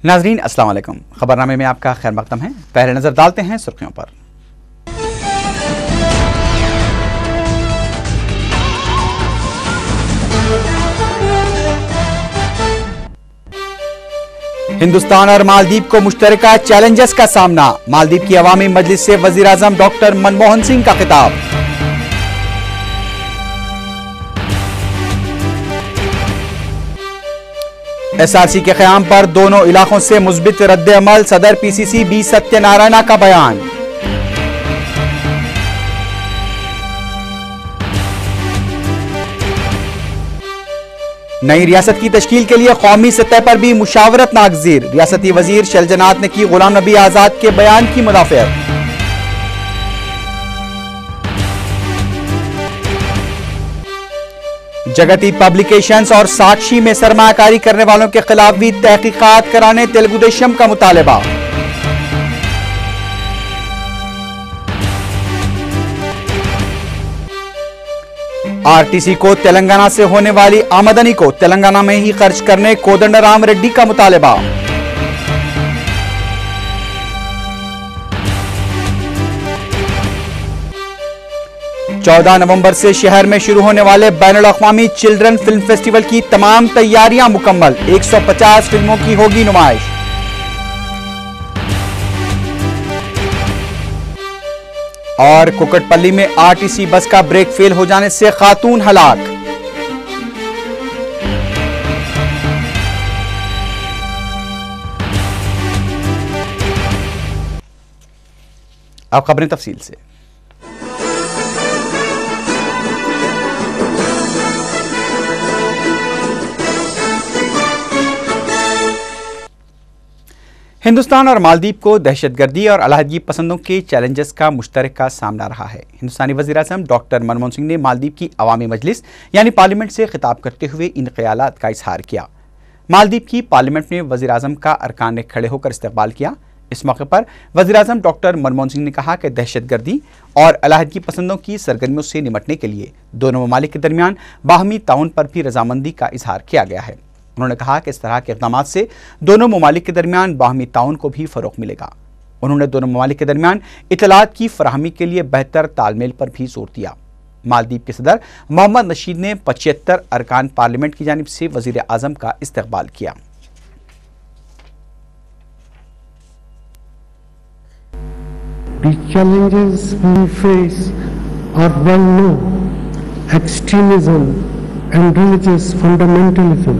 नाजरीन अस्सलाम वालेकुम। खबरनामे में आपका खैर मकदम है। पहले नजर डालते हैं सुर्खियों पर। हिंदुस्तान और मालदीव को मुश्तरका चैलेंजेस का सामना। मालदीव की अवामी मजलिस से वजीर आजम डॉक्टर मनमोहन सिंह का खिताब। एसआरसी के क़याम पर दोनों इलाकों से मुस्बित रद्द-ए-अमल। सदर पीसीसी बी सत्यनारायणा का बयान। नई रियासत की तश्कील के लिए कौमी सतह पर भी मुशावरत नागजीर। रियासती वजीर शैलजनात ने की गुलाम नबी आजाद के बयान की मुदाफ़ियत। जगती पब्लिकेशंस और साक्षी में सरमायाकारी करने वालों के खिलाफ भी तहकीकात कराने तेलुगु देशम का मुतालबा। आरटीसी को तेलंगाना से होने वाली आमदनी को तेलंगाना में ही खर्च करने कोदंडराम रेड्डी का मुतालबा। चौदह नवंबर से शहर में शुरू होने वाले बैनुल-अक़वामी चिल्ड्रन फिल्म फेस्टिवल की तमाम तैयारियां मुकम्मल। 150 फिल्मों की होगी नुमाइश। और कुकटपल्ली में आरटीसी बस का ब्रेक फेल हो जाने से खातून हलाक। अब खबरें तफसील से। हिंदुस्तान और मालदीव को दहशतगर्दी और अलहदगी पसंदों के चैलेंजेस का मुश्तरका सामना रहा है। हिंदुस्तानी वज़ीर आज़म डॉक्टर मनमोहन सिंह ने मालदीव की अवामी मजलिस यानी पार्लियामेंट से खिताब करते हुए इन ख्यालात का इजहार किया। मालदीव की पार्लियामेंट में वज़ीर आज़म का अरकान ने खड़े होकर इस्तकबाल किया। इस मौके पर वज़ीर आज़म डॉक्टर मनमोहन सिंह ने कहा कि दहशतगर्दी और अलहदगी पसंदों की सरगर्मियों से निपटने के लिए दोनों ममालिक के दरमियान बाहमी ताउन पर भी रजामंदी का इजहार किया गया है। उन्होंने कहा कि इस तरह के इक़दामात से दोनों ममालिक के दरमियान बाहमी ताउन को भी फ़रोग़ मिलेगा। उन्होंने दोनों ममालिक के दरमियान इत्तलात की फराहमी के लिए बेहतर तालमेल पर भी जोर दिया। मालदीव के सदर मोहम्मद नशीद ने 75 अरकान पार्लियामेंट की जानिब से वज़ीर आज़म का इस्तकबाल किया। The challenges we face are well known: extremism and religious fundamentalism,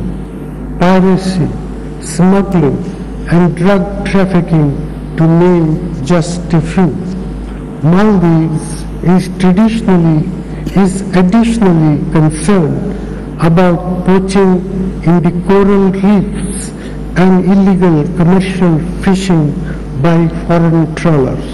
piracy, smuggling and drug trafficking, to name just a few. Maldives is additionally concerned about poaching in the coral reefs and illegal commercial fishing by foreign trawlers.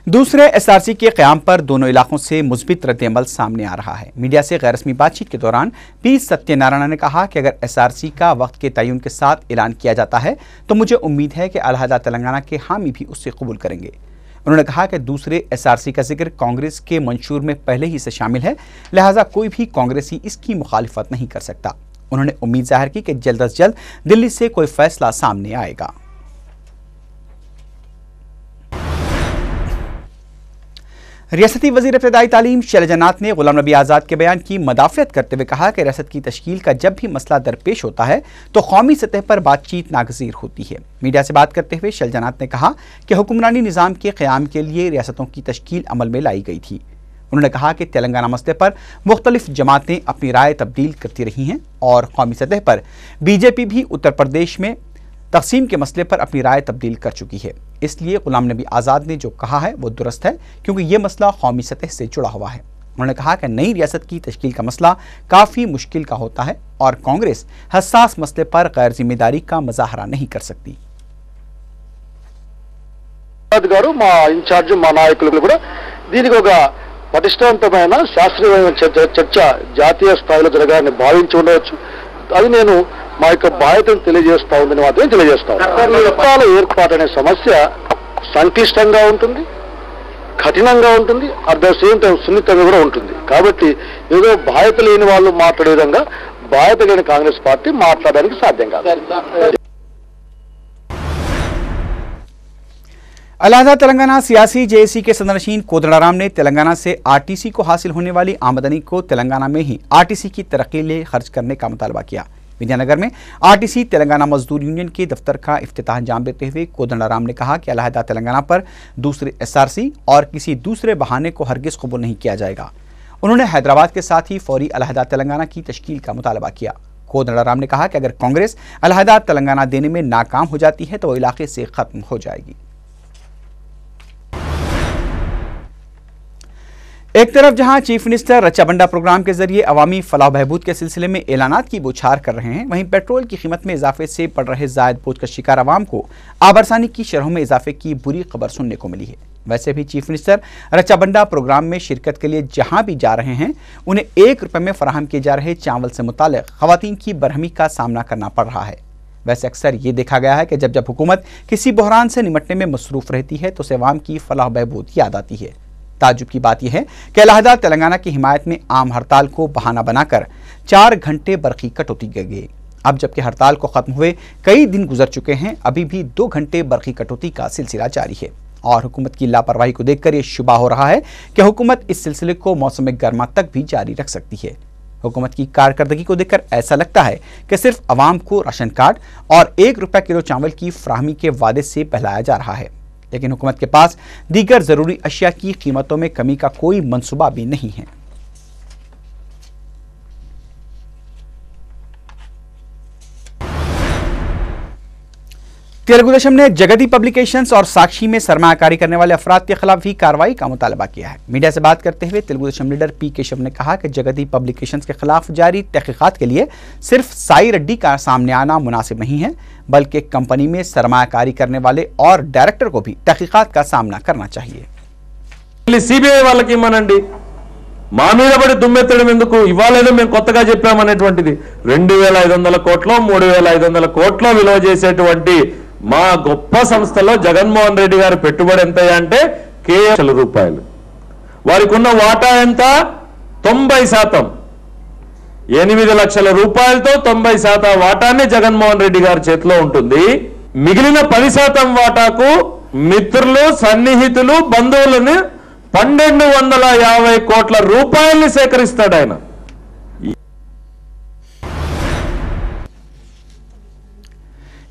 दूसरे SRC के क़याम पर दोनों इलाकों से मुस्बित रद्द-ए-अमल सामने आ रहा है। Media से गैर रस्मी बातचीत के दौरान पी सत्यनारायणा ने कहा कि अगर एसआरसी का वक्त के तयन के साथ ऐलान किया जाता है तो मुझे उम्मीद है कि अलहदा तेलंगाना के हामी भी उससे कबूल करेंगे। उन्होंने कहा कि दूसरे एसआरसी का जिक्र कांग्रेस के मंशूर में पहले ही से शामिल है, लिहाजा कोई भी कांग्रेसी इसकी मुखालिफत नहीं कर सकता। उन्होंने उम्मीद जाहिर की कि जल्द अज जल्द दिल्ली से कोई फैसला सामने आएगा। रियासती वज़ीर इब्तिदाई तालीम शैलजनात ने गुलाम नबी आज़ाद के बयान की मदाफ़ियत करते हुए कहा कि रियासत की तश्कील का जब भी मसला दरपेश होता है तो कौमी सतह पर बातचीत नागज़ीर होती है। मीडिया से बात करते हुए शैलजनात ने कहा कि हुक्मरानी निज़ाम के क़याम के लिए रियासतों की तश्कील अमल में लाई गई थी। उन्होंने कहा कि तेलंगाना मसले पर मुख्तलिफ जमातें अपनी राय तब्दील करती रही हैं और कौमी सतह पर बीजेपी भी उत्तर प्रदेश में तकसीम के मसले पर अपनी राय तब्दील कर चुकी है। इसलिए गुलाम नबी आज़ाद ने जो कहा है वो दुरुस्त है, क्योंकि ये मसला कौमी सतह से जुड़ा हुआ है। उन्होंने कहा कि नई रियासत की तश्कील का मसला काफ़ी मुश्किल का होता है और कांग्रेस हसास मसले पर गैर जिम्मेदारी का मुजाहरा नहीं कर सकती। పటిష్టవంతమైన శాస్త్రీయమైన చర్చ జాతీయ స్థాయిలో జరగాలని భావించి ఉండవచ్చు. అది నేను మా యొక్క బాధ్యతను తెలియజేస్తా ఉందని మాత్రమే తెలియజేస్తాను. చట్టాల ఏర్పాటు అనే సమస్య సంక్లిష్టంగా ఉంటుంది, కఠినంగా ఉంటుంది, అట్ ద సేమ్ టైం సున్నితంగా కూడా ఉంటుంది. కాబట్టి ఏదో బాధ్యత లేని వాళ్ళు మాట్లాడే విధంగా బాధ్యత లేని కాంగ్రెస్ పార్టీ మాట్లాడడానికి సాధ్యం కాదు. अलहदा तेलंगाना सियासी जेएसी के सदरनशीन कोदंडाराम ने तेलंगाना से आरटीसी को हासिल होने वाली आमदनी को तेलंगाना में ही आरटीसी की तरक्की लिए खर्च करने का मुतालबा किया। विद्यानगर में आरटीसी तेलंगाना मजदूर यूनियन के दफ्तर का इफ्तिताह अंजाम देते हुए कोदंडाराम ने कहा कि अलहदा तेलंगाना पर दूसरे एसआरसी और किसी दूसरे बहाने को हरगिज कबूल नहीं किया जाएगा। उन्होंने हैदराबाद के साथ ही फौरी अलहदा तेलंगाना की तश्कील का मुतालबा किया। कोदंडाराम ने कहा कि अगर कांग्रेस अलहदा तेलंगाना देने में नाकाम हो जाती है तो वो इलाके से खत्म हो जाएगी। एक तरफ जहां चीफ मिनिस्टर रच्चा-बंडा प्रोग्राम के जरिए अवामी फलाह बहबूद के सिलसिले में ऐलानात की बौछार कर रहे हैं, वहीं पेट्रोल की कीमत में इजाफे से पड़ रहे जायद बोझ का शिकार अवाम को आबरसानी की शरहों में इजाफे की बुरी खबर सुनने को मिली है। वैसे भी चीफ मिनिस्टर रच्चा-बंडा प्रोग्राम में शिरकत के लिए जहां भी जा रहे हैं, उन्हें ₹1 में फराहम किए जा रहे चावल से मुतालिक खवातीन की बरहमी का सामना करना पड़ रहा है। वैसे अक्सर ये देखा गया है कि जब हुकूमत किसी बहरान से निपटने में मसरूफ रहती है तो उसे अवाम की फलाह बहबूद याद आती है। ताजुब की बात यह है कि अलहदा तेलंगाना की हिमायत में आम हड़ताल को बहाना बनाकर 4 घंटे बरकी कटौती की गई। अब जबकि हड़ताल को खत्म हुए कई दिन गुजर चुके हैं, अभी भी 2 घंटे बरकी कटौती का सिलसिला जारी है और हुकूमत की लापरवाही को देखकर यह शुबा हो रहा है कि हुकूमत इस सिलसिले को मौसम गर्मा तक भी जारी रख सकती है। हुकूमत की कारकर्दगी को देखकर ऐसा लगता है कि सिर्फ अवाम को राशन कार्ड और ₹1 किलो चावल की फराहमी के वादे से बहलाया जा रहा है, लेकिन हुकूमत के पास दीगर जरूरी अशिया की कीमतों में कमी का कोई मंसूबा भी नहीं है। तेलुगुदेशम ने जगती पब्लिकेशंस और साक्षी में सरमायाकारी करने वाले अफराद के खिलाफ भी कार्रवाई का मुतालबा किया है। मीडिया से बात करते हुए तेलुगुदेशम लीडर पी केशव ने कहा कि जगती पब्लिकेशंस के खिलाफ जारी तहकीकात के लिए सिर्फ साई रेड्डी का सामने आना मुनासिब नहीं है, बल्कि कंपनी में सरमायाकारी करने वाले और डायरेक्टर को भी तहकीकात का सामना करना चाहिए। सीबीआई వాళ్ళకి ఇమ్మనండి, మా మీద పడి దుమ్మెత్తడం ఎందుకు? ఇవాళేదో మేము కొత్తగా చెప్పామనేటువంటిది 2500 కోట్లు 3500 కోట్లు విలువ చేసేటువంటి మా గొప్ప సంస్థలో జగన్మోహన్ రెడ్డి గారి పెట్టుబడి ఎంత అంటే కేవలం ₹100. వారికి ఉన్న వాటా ఎంత? 90%. 8 లక్షల రూపాయలతో 90% వాటాన్ని జగన్మోహన్ రెడ్డి గారి చేతిలో ఉంటుంది. మిగిలిన 10% వాటాకు మిత్రులు, సన్నిహితులు, బంధువులను 1250 కోట్ల రూపాయల్ని సేకరిస్తాడు ఆయన।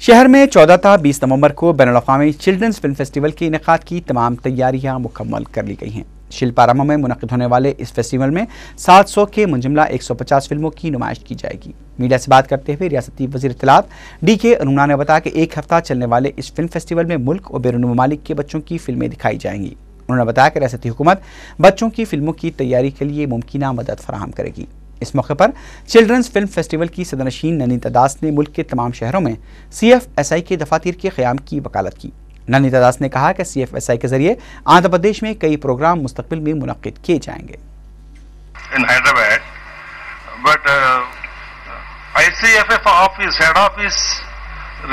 शहर में 14 था 20 नवंबर को बैनुल-अक़वामी चिल्ड्रंस फिल्म फेस्टिवल के इनेकाद की तमाम तैयारियां मुकम्मल कर ली गई हैं। शिल्पारामा में मुनक़िद होने वाले इस फेस्टिवल में 700 के मुंजमला 150 फिल्मों की नुमाइश की जाएगी। मीडिया से बात करते हुए रियासती वज़ीर इत्तलात DK अरुणा ने बताया कि 1 हफ्ता चलने वाले इस फिल्म फेस्टिवल में मुल्क और बैरून ममालिक के बच्चों की फिल्में दिखाई जाएंगी। उन्होंने बताया कि रियासती हुकूमत बच्चों की फिल्मों की तैयारी के लिए मुमकिना मदद फराहम करेगी। इस मौके पर चिल्ड्रंस फिल्म फेस्टिवल की सदरनशीन ननीता दास ने मुल्क के तमाम शहरों में CFSI के दफातर के क़याम की वकालत की। ननीता दास ने कहा कि CFSI के जरिए आंध्र प्रदेश में कई प्रोग्राम मुस्तकबिल में मुनक्किद किए जाएंगे। In Hyderabad, but ICFF office, head office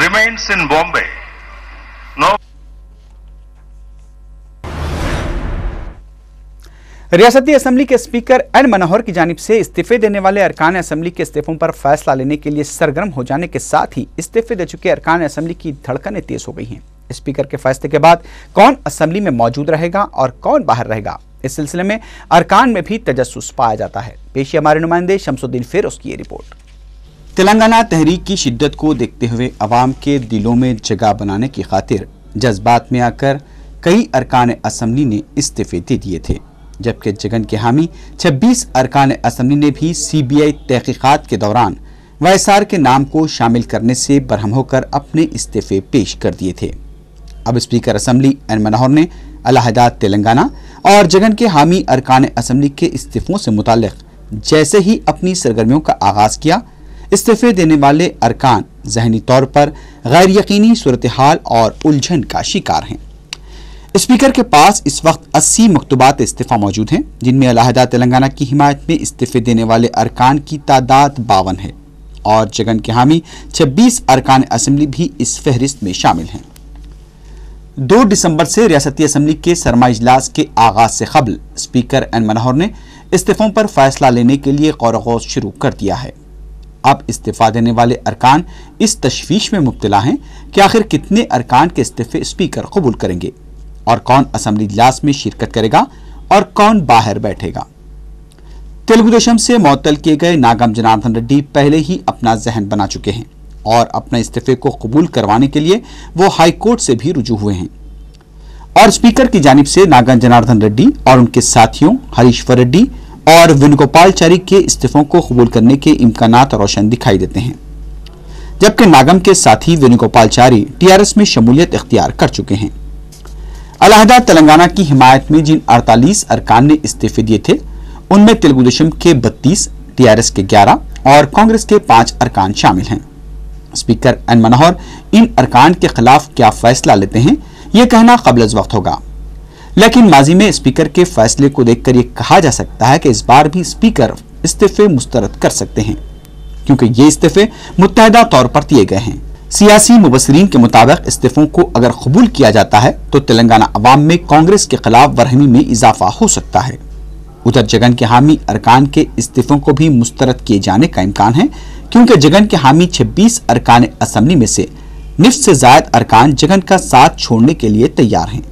remains in Bombay. No. रियासती असम्बली के स्पीकर एन मनोहर की जानिब से इस्तीफे देने वाले अरकान असम्बली के इस्तीफों पर फैसला लेने के लिए सरगर्म हो जाने के साथ ही इस्तीफे दे चुके अरकान असम्बली की धड़कनें तेज हो गई हैं। स्पीकर के फैसले के बाद कौन असम्बली में मौजूद रहेगा और कौन बाहर रहेगा, इस सिलसिले में अरकान में भी तजस्सुस पाया जाता है। पेश हमारे नुमाइंदे शमसुद्दीन फिरोज की ये रिपोर्ट। तेलंगाना तहरीक की शिद्दत को देखते हुए अवाम के दिलों में जगह बनाने की खातिर जज्बात में आकर कई अरकान असम्बली ने इस्तीफे दे दिए थे, जबकि जगन के हामी 26 अरकान असम्बली ने भी CBI तहकीकात के दौरान वायसार के नाम को शामिल करने से बरहम होकर अपने इस्तीफे पेश कर दिए थे। अब स्पीकर असम्बली एन मनोहर ने अलहदा तेलंगाना और जगन के हामी अरकान असम्बली के इस्तीफों से मुताल्लिक जैसे ही अपनी सरगर्मियों का आगाज किया, इस्तीफे देने वाले अरकान ज़हनी तौर पर गैर यकीनी सूरत हाल और उलझन का शिकार हैं। स्पीकर के पास इस वक्त 80 मकतूबात इस्तीफा मौजूद हैं, जिनमें अलहदा तेलंगाना की हिमायत में इस्तीफे देने वाले अरकान की तादाद 52 है और जगन के हामी 26 अरकान असम्बली भी इस फहरिस्त में शामिल हैं। 2 दिसंबर से रियासती असम्बली के सरमा इजलास के आगाज से कबल स्पीकर एन मनोहर ने इस्तीफों पर फैसला लेने के लिए गौर-व-गौश शुरू कर दिया है। अब इस्तीफा देने वाले अरकान इस तशवीश में मुब्तला हैं कि आखिर कितने अरकान के इस्तीफे स्पीकर कबूल करेंगे और कौन असेंबली इजलास में शिरकत करेगा और कौन बाहर बैठेगा। तेलुगु देशम से मुअत्तल किए गए नागम जनार्दन रेड्डी पहले ही अपना जहन बना चुके हैं और अपने इस्तीफे को कबूल करवाने के लिए वो हाई कोर्ट से भी रुजू हुए हैं और स्पीकर की जानिब से नागम जनार्दन रेड्डी और उनके साथियों हरीश्वर रेड्डी और वेणुगोपालचारी के इस्तीफों को कबूल करने के इम्कानात रोशन दिखाई देते हैं, जबकि नागम के साथी वेणुगोपालचारी टीआरएस में शमूलियत इख्तियार कर चुके हैं। अलहदा तेलंगाना की हिमायत में जिन 48 अरकान ने इस्तीफे दिए थे उनमें तेलुगु देशम के 32, टीआरएस के 11 और कांग्रेस के 5 अरकान शामिल हैं। स्पीकर एन मनोहर इन अरकान के खिलाफ क्या फैसला लेते हैं यह कहना क़ब्ल वक्त होगा, लेकिन माजी में स्पीकर के फैसले को देखकर यह कहा जा सकता है कि इस बार भी स्पीकर इस्तीफे मुस्तरद कर सकते हैं, क्योंकि ये इस्तीफे मुत्तहदा तौर पर दिए गए हैं। सियासी मुबसरीन के मुताबिक इस्तीफों को अगर कबूल किया जाता है तो तेलंगाना अवाम में कांग्रेस के खिलाफ बरहमी में इजाफा हो सकता है। उधर जगन के हामी अरकान के इस्तीफों को भी मुस्तरद किए जाने का इम्कान है, क्योंकि जगन के हामी 26 अरकान असम्बली में से निफ्स से ज्यादा अरकान जगन का साथ छोड़ने के लिए तैयार हैं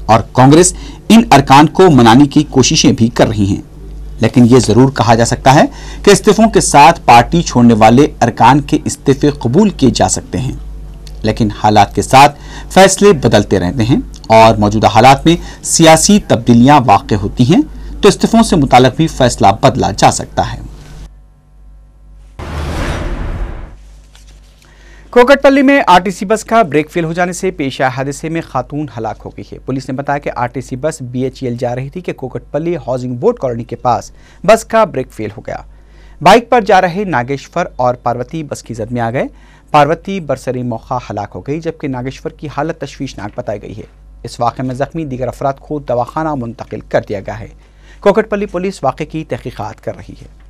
और कांग्रेस इन अरकान को मनाने की कोशिशें भी कर रही हैं। लेकिन यह जरूर कहा जा सकता है कि इस्तीफों के साथ पार्टी छोड़ने वाले अरकान के इस्तीफे कबूल किए जा सकते हैं, लेकिन हालात के साथ फैसले बदलते रहते हैं और मौजूदा हालात में सियासी तब्दीलियां वाक़ होती हैं तो इस्तीफों से मुताल्लिक़ भी फैसला बदला जा सकता है। कोकटपल्ली में आरटीसी बस का ब्रेक फेल हो जाने से पेश आए हादसे में खातून हलाक हो गई है। पुलिस ने बताया कि आरटीसी बस बीएचईएल जा रही थी कि कोकटपल्ली हाउसिंग बोर्ड कॉलोनी के पास बस का ब्रेक फेल हो गया। बाइक पर जा रहे नागेश्वर और पार्वती बस की जद में आ गए। पार्वती बरसरी मौका हलाक हो गई, जबकि नागेश्वर की हालत तशवीशनाक बताई गई है। इस वाक़े में जख्मी दीगर अफराद को दवाखाना मुंतकिल कर दिया गया है। कोकटपल्ली पुलिस वाक़े की तहकीकात कर रही है।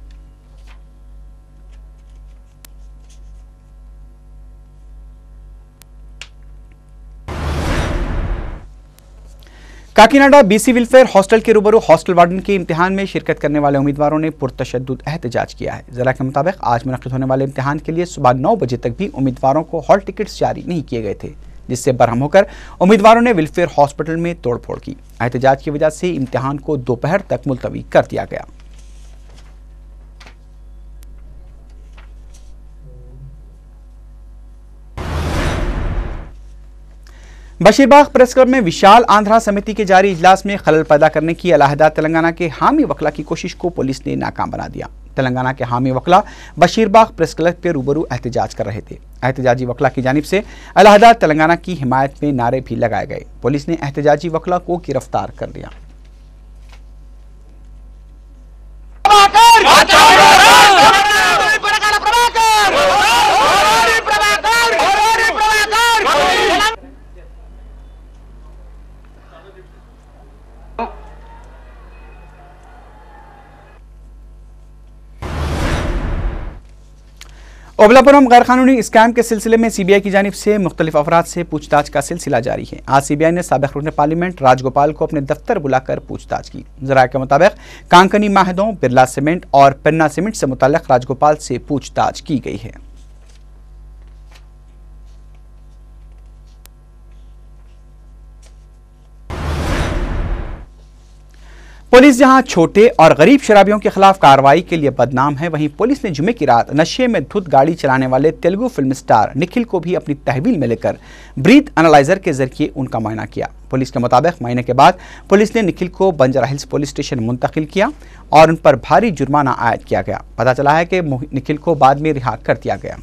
काकीनाडा बीसी वेलफेयर हॉस्टल के रूबरू हॉस्टल वार्डन के इम्तिहान में शिरकत करने वाले उम्मीदवारों ने पुरतशद्दुद एहतजाज किया है। ज़रा के मुताबिक आज मुनक़िद होने वाले इम्तिहान के लिए सुबह 9 बजे तक भी उम्मीदवारों को हॉल टिकट्स जारी नहीं किए गए थे, जिससे बरहम होकर उम्मीदवारों ने वेलफेयर हॉस्पिटल में तोड़फोड़ की। एहतजाज की वजह से इम्तिहान को दोपहर तक मुलतवी कर दिया गया। बशीरबाग प्रेस क्लब में विशाल आंध्रा समिति के जारी इजलास में खलल पैदा करने की अलहदा तेलंगाना के हामी वकला की कोशिश को पुलिस ने नाकाम बना दिया। तेलंगाना के हामी वकला बशीरबाग प्रेस क्लब के रूबरू एहतजाज कर रहे थे। एहतजाजी वकला की जानिब से अलहदा तेलंगाना की हिमायत में नारे भी लगाए गए। पुलिस ने एहतजाजी वकला को गिरफ्तार कर लिया। ओबलापुरम गैर कानूनी स्कैम के सिलसिले में सीबीआई की जानिब से मुख्तलिफ अफराद से पूछताछ का सिलसिला जारी है। आज सीबीआई ने साबिक रुकन पार्लियामेंट राजगोपाल को अपने दफ्तर बुलाकर पूछताछ की। ज़राए के मुताबिक कांकनी माहिदों, बिरला सीमेंट और पन्ना सीमेंट से मुताल्लिक राजगोपाल से पूछताछ की गई है। पुलिस जहां छोटे और गरीब शराबियों के खिलाफ कार्रवाई के लिए बदनाम है, वहीं पुलिस ने जुमे की रात नशे में धुत गाड़ी चलाने वाले तेलुगु फिल्म स्टार निखिल को भी अपनी तहवील में लेकर ब्रीथ एनालाइजर के जरिए उनका मुआयना किया। पुलिस के मुताबिक महीने के बाद पुलिस ने निखिल को बंजारा हिल्स पुलिस स्टेशन मुंतकिल किया और उन पर भारी जुर्माना आयद किया गया। पता चला है कि निखिल को बाद में रिहा कर दिया गया।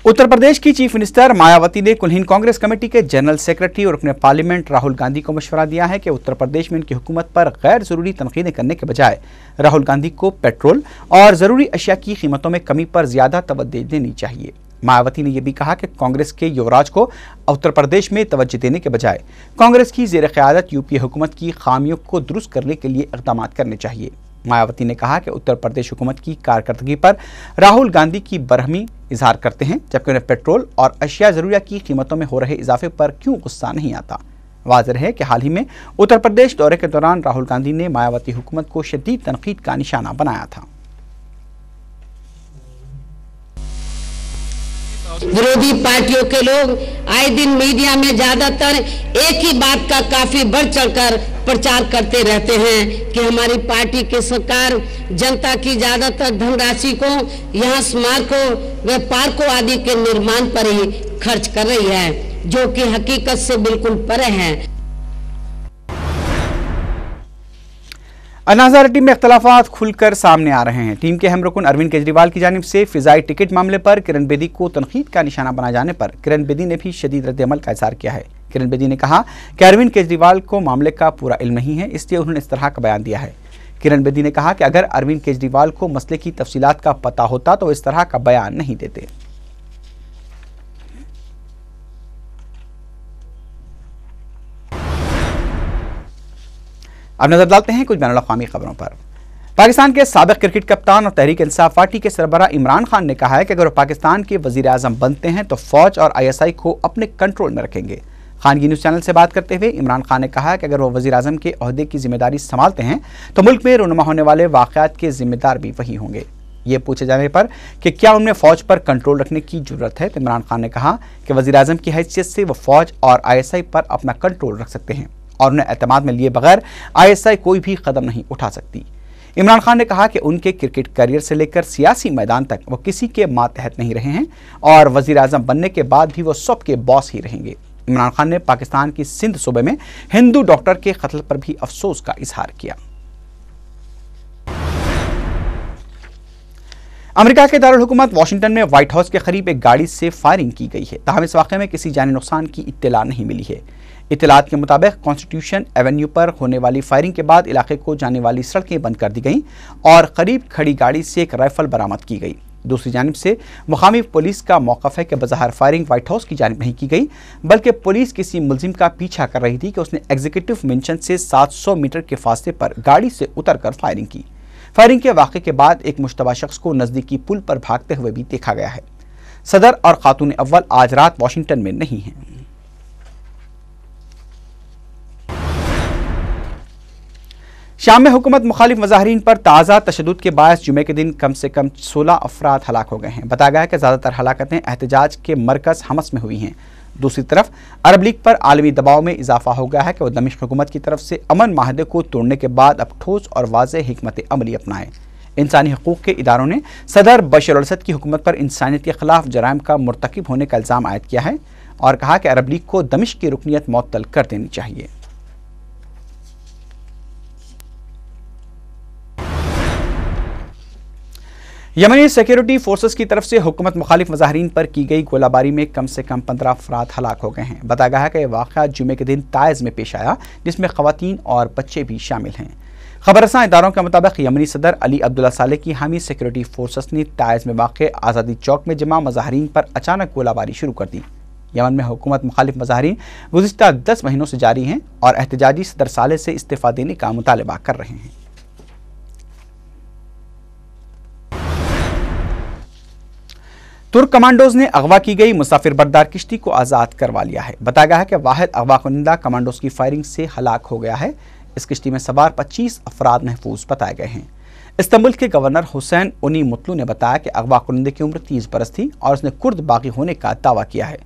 उत्तर प्रदेश की चीफ मिनिस्टर मायावती ने कुल हिंद कांग्रेस कमेटी के जनरल सेक्रेटरी और अपने पार्लियामेंट राहुल गांधी को मशवरा दिया है कि उत्तर प्रदेश में उनकी हुकूमत पर गैर जरूरी तनकीदें करने के बजाय राहुल गांधी को पेट्रोल और जरूरी अशिया की कीमतों में कमी पर ज्यादा तवज्जो देनी चाहिए। मायावती ने यह भी कहा कि कांग्रेस के युवराज को उत्तर प्रदेश में तवज्जो देने के बजाय कांग्रेस की जेर क़यादत यूपीए हुकूमत की खामियों को दुरुस्त करने के लिए इक़दाम करने चाहिए। मायावती ने कहा कि उत्तर प्रदेश हुकूमत की कारकर्दगी पर राहुल गांधी की बरहमी इजहार करते हैं, जबकि उन्हें पेट्रोल और अशिया ज़रूरिया की कीमतों में हो रहे इजाफे पर क्यों गुस्सा नहीं आता। वाज़ेह है कि हाल ही में उत्तर प्रदेश दौरे के दौरान राहुल गांधी ने मायावती हुकूमत को शदीद तनकीद का निशाना बनाया था। विरोधी पार्टियों के लोग आए दिन मीडिया में ज्यादातर एक ही बात का काफी बढ़ चढ़कर प्रचार करते रहते हैं कि हमारी पार्टी की सरकार जनता की ज्यादातर धनराशि को यहाँ स्मारकों व पार्कों आदि के निर्माण पर ही खर्च कर रही है, जो कि हकीकत से बिल्कुल परे है। अन्ना हज़ारे टीम में इख्तलाफात खुलकर सामने आ रहे हैं। टीम के अहम रुकन अरविंद केजरीवाल की जानिब से फिजाई टिकट मामले पर किरण बेदी को तनकीद का निशाना बनाए जाने पर किरण बेदी ने भी शदीद रद्द-ए-अमल का इज़हार किया है। किरण बेदी ने कहा कि अरविंद केजरीवाल को मामले का पूरा इल्म नहीं है, इसलिए उन्होंने इस तरह का बयान दिया है। किरण बेदी ने कहा कि अगर अरविंद केजरीवाल को मसले की तफसीलात का पता होता तो इस तरह का बयान नहीं देते। अब नजर डालते हैं कुछ बैनुल-अक़वामी खबरों पर। पाकिस्तान के साबिक़ क्रिकेट कप्तान और तहरीक इंसाफ पार्टी के सरबराह इमरान खान ने कहा है कि अगर वो पाकिस्तान के वज़ीर आज़म बनते हैं तो फौज और ISI को अपने कंट्रोल में रखेंगे। खानगी न्यूज़ चैनल से बात करते हुए इमरान खान ने कहा कि अगर वो वज़ीर आज़म के ओहदे की जिम्मेदारी संभालते हैं तो मुल्क में रूनुमा होने वाले वाक़यात के जिम्मेदार भी वही होंगे। ये पूछे जाने पर कि क्या उनमें फ़ौज पर कंट्रोल रखने की ज़रूरत है, तो इमरान खान ने कहा कि वज़ीर आज़म की हैसियत से वो फ़ौज और ISI पर अपना कंट्रोल रख सकते हैं और उन्हें एतमाद में लिए बगैर ISI कोई भी कदम नहीं उठा सकती। इमरान खान ने कहा कि उनके क्रिकेट करियर से लेकर सियासी मैदान तक वो किसी के मातहत नहीं रहे हैं और वज़ीर आज़म बनने के बाद भी वो सबके बॉस ही रहेंगे। इमरान खान ने पाकिस्तान की सिंध सूबे में हिंदू डॉक्टर के कत्ल पर भी अफसोस का इजहार किया। अमेरिका के दारुल हुकूमत वाशिंगटन में व्हाइट हाउस के करीब एक गाड़ी से फायरिंग की गई है। ताहम इस वाक़े में किसी जानी नुकसान की इत्तला नहीं मिली है। इत्तलात के मुताबिक कॉन्स्टिट्यूशन एवेन्यू पर होने वाली फायरिंग के बाद इलाके को जाने वाली सड़कें बंद कर दी गईं और करीब खड़ी गाड़ी से एक राइफल बरामद की गई। दूसरी जानिब से मुकामी पुलिस का मौक़िफ़ है कि बज़ाहिर फायरिंग व्हाइट हाउस की जानिब नहीं की गई, बल्कि पुलिस किसी मुलजिम का पीछा कर रही थी कि उसने एग्जीक्यूटिव मेंशन से 700 मीटर के फासले पर गाड़ी से उतर कर फायरिंग की। फायरिंग के वाक़े के बाद एक मुश्तबा शख्स को नज़दीकी पुल पर भागते हुए भी देखा गया है। सदर और खातून अव्वल आज रात वाशिंगटन में नहीं हैं। शाम में हुकूमत मुखालिफ मुजाहिरीन पर ताज़ा तशद्दुद के बायस जुमे के दिन कम से कम 16 अफराद हलाक हो गए हैं। बताया गया है कि ज़्यादातर हलाकतें एहतजाज के मरकज़ हमस में हुई हैं। दूसरी तरफ अरब लीग पर आलमी दबाव में इजाफा हो गया है कि वह दमिश्क हुकूमत की तरफ से अमन माहदे को तोड़ने के बाद अब ठोस और वाज़ेह हिकमत अमली अपनाए। इंसानी हकूक़ के इदारों ने सदर बशर अल असद की हुकूमत पर इंसानियत के खिलाफ जराइम का मुर्तकिब होने का इल्ज़ाम आयद किया है और कहा कि अरब लीग को दमिश्क की रुकनीत मुअत्तल कर देनी चाहिए। यमनी सिक्योरिटी फोर्सेस की तरफ से हुकूमत मुखालिफ मुजाहिरीन पर की गई गोलाबारी में कम से कम 15 अफराद हलाक हो गए हैं। बताया गया है कि यह वाक़या जुमे के दिन ताइज़ में पेश आया, जिसमें ख़वातीन और बच्चे भी शामिल हैं। खबरसां इदारों के मुताबिक यमनी सदर अली अब्दुल्ला सालेह की हामी सिक्योरिटी फोर्सेस ने ताइज़ में वाक़ आज़ादी चौक में जमा मुजाहिरीन पर अचानक गोलाबारी शुरू कर दी। यमन में हुकूमत मुखालिफ मुजाहिरीन गुज़िश्ता 10 महीनों से जारी हैं और एहतजाजी सदर सालेह से इस्तीफ़ा देने का मुतालबा कर रहे हैं। तुर्क कमांडोज ने अगवा की गई मुसाफिर बरदार किश्ती को आज़ाद करवा लिया है। बताया गया है कि वाहिद अगवा कुनिंदा कमांडोज की फायरिंग से हलाक हो गया है। इस किश्ती में सवार 25 अफराद महफूज बताए गए हैं। इस्तांबुल के गवर्नर हुसैन उनी मुतलू ने बताया कि अगवा कुनिंदे की उम्र 30 बरस थी और उसने कुर्द बागी होने का दावा किया है।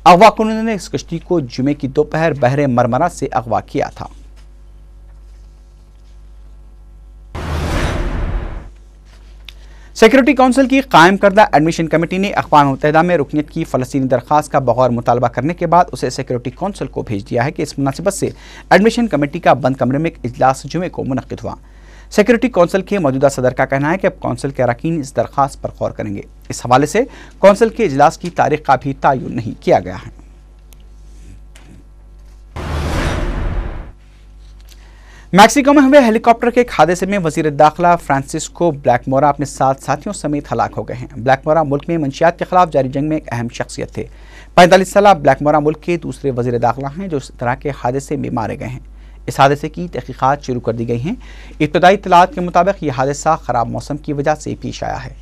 अगवा कुनिंदे ने इस किश्ती को जुमे की दोपहर बहरे मरमरा से अगवा किया था। सिक्योरिटी काउंसिल की कायम करदा एडमिशन कमेटी ने अक़वाम मुत्तहिदा में रुकनीत की फ़लस्तीनी दरख्वास्त का बगौर मुतालबा करने के बाद उसे सिक्योरिटी काउंसिल को भेज दिया है कि इस मुनासिबत से एडमिशन कमेटी का बंद कमरे में एक इजलास जुमे को मुनक़्क़िद हुआ। सिक्योरिटी काउंसिल के मौजूदा सदर का कहना है कि अब काउंसिल के अरकान इस दरख्वास्त पर गौर करेंगे। इस हवाले से काउंसिल के इजलास की तारीख का भी तयन नहीं किया गया है। मैक्सिको में हुए हेलीकॉप्टर के एक हादसे में वजीर दाखिला फ्रांसिस्को ब्लैकमोरा अपने 7 साथियों समेत हलाक हो गए हैं। ब्लैकमोरा मुल्क में मंशियात के खिलाफ जारी जंग में एक अहम शख्सियत थे। 45 साल ब्लैकमोरा मुल्क के दूसरे वजीर दाखिला हैं जो इस तरह के हादसे में मारे गए हैं। इस हादसे की तहकीकात शुरू कर दी गई हैं। इब्तदाई इत्तलात के मुताबिक यह हादसा खराब मौसम की वजह से पेश आया है।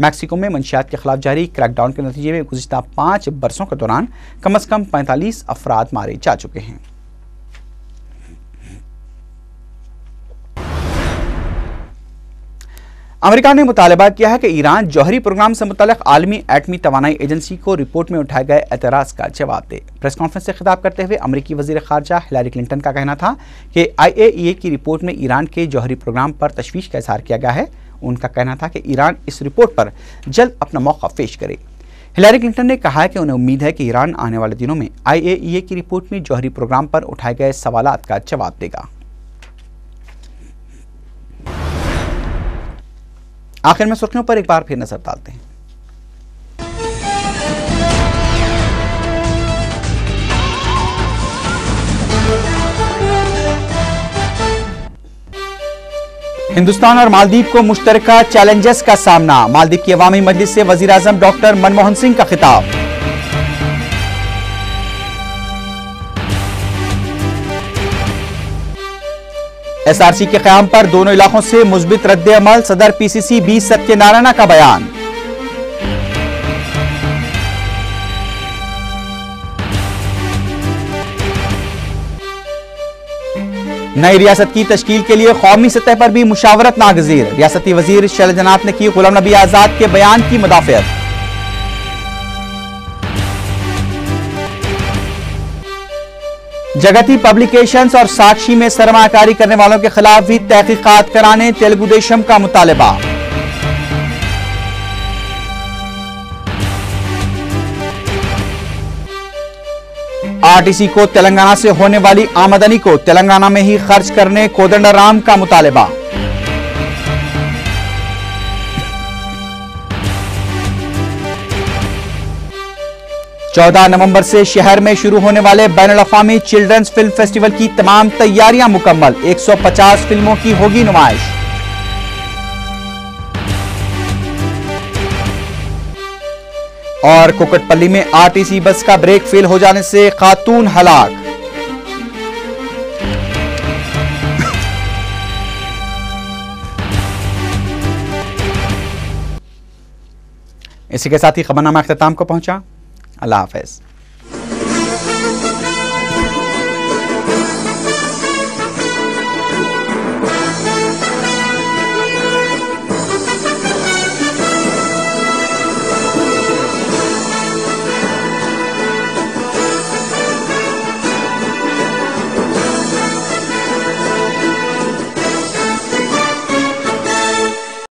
मैक्सिको में मंशियात के खिलाफ जारी क्रैकडाउन के नतीजे में गुज़िश्ता 5 बरसों के दौरान कम अज़ कम 45 अफराद मारे जा चुके हैं। अमेरिका ने मुतालबा किया है कि ईरान जौहरी प्रोग्राम से मुतल्लिक आलमी एटमी तवानाई एजेंसी को रिपोर्ट में उठाए गए एतराज़ का जवाब दे। प्रेस कॉन्फ्रेंस से खिताब करते हुए अमेरिकी वज़ीर ख़ारजा हिलारी क्लिंटन का कहना था कि IAEA की रिपोर्ट में ईरान के जौहरी प्रोग्राम पर तशवीश का इज़हार किया गया है। उनका कहना था कि ईरान इस रिपोर्ट पर जल्द अपना मौक़िफ़ पेश करे। हिलारी क्लिंटन ने कहा है कि उन्हें उम्मीद है कि ईरान आने वाले दिनों में IAEA की रिपोर्ट में जौहरी प्रोग्राम पर उठाए गए सवालात का जवाब देगा। आखिर में सुर्खियों पर एक बार फिर नजर डालते हैं। हिंदुस्तान और मालदीव को मुश्तरका चैलेंजेस का सामना। मालदीव की अवामी मजलिस से वजीर आजम डॉक्टर मनमोहन सिंह का खिताब। SRC के क़याम पर दोनों इलाकों से मुस्बित रद्द-ए-अमल। सदर PCC बी सत्यनारायण का बयान। नई रियासत की तश्कील के लिए कौमी सतह पर भी मुशावरत नागजीर। रियासती वजीर शैलजनात ने की गुलाम नबी आजाद के बयान की मुदाफ़ियत। जगती पब्लिकेशंस और साक्षी में सरमाकारी करने वालों के खिलाफ भी तहकीकात कराने तेलुगु देशम का मुतालबा। RTC को तेलंगाना से होने वाली आमदनी को तेलंगाना में ही खर्च करने कोदंडराम का मुतालबा। चौदह नवंबर से शहर में शुरू होने वाले बैनुल-अक़वामी चिल्ड्रंस फिल्म फेस्टिवल की तमाम तैयारियां मुकम्मल। 150 फिल्मों की होगी नुमाइश। और कुकटपल्ली में RTC बस का ब्रेक फेल हो जाने से खातून हलाक। इसी के साथ ही खबरनामा अख्ताम को पहुंचा। अल्लाह हाफ़िज़।